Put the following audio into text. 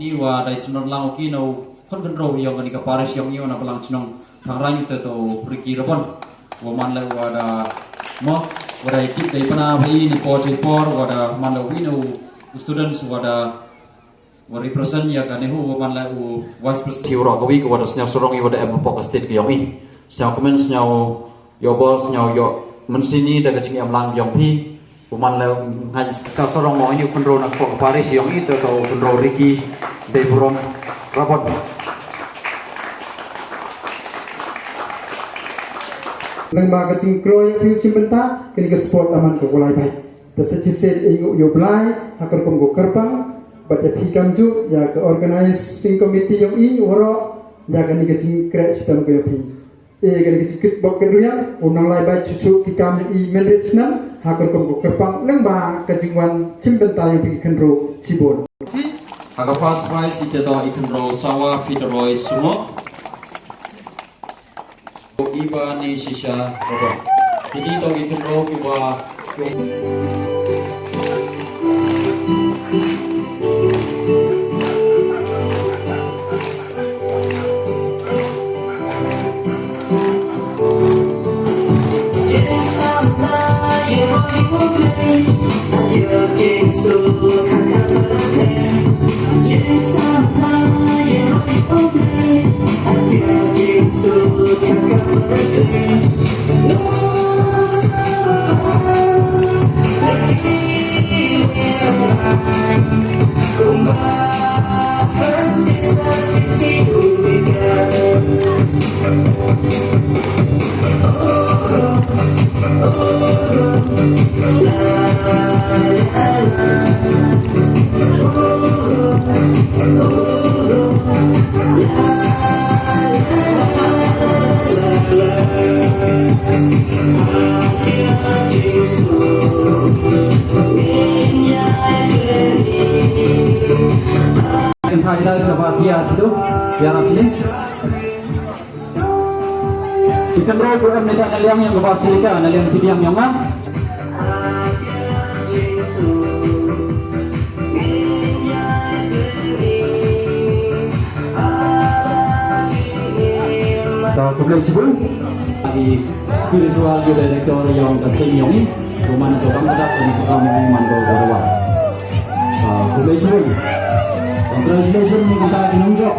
ni wa dai sunon lang ki no kon kan ro yang ni ka paris yang yo na palang chnong thang rai te to priki rabon wa man la wa da mo wa dai tip dai pana bhai ni po che por wa da man la wi no students wa da wa represent ya ka ne hu wa man la u vice president ro ko wi ko wa da snya sorong i wa da em po ka state ki yong i snya comment snya yo boss snya yo men sini da ka ching em lang yong pi Uman leo hanya sesorang mau ini kontrol nak Paris yang itu atau kontrol Ricky de Brom rapot. Lembaga cingkroy piu cimbenta kini ke sport aman ko kulai baik. Terus cise ingu yo blai hakar kom go kerpang baca pikam ju ya ke organizing committee yang i woro ya kini ke cingkre sistem ko yo pi. Kini ke cikit bok keruya unang lai baik cucu kikam i menrit senam hakar kom go kerpang lemba kejingwan cimbenta yang pergi kendro sibon. Aga first prize itu to ikan ro sawa Peter Roy sumo. Iba ni sisa robot. Jadi to ikan ro iba Kita sahabat dia situ biar sini ikan roh program ni tak yang kebasilkan yang tidiang yang mana atau kemudian sebelum di spiritual director yang kesini ini rumah itu kamu dapat di kami mandu berawas kemudian sebelum congratulations ni kita kinunjuk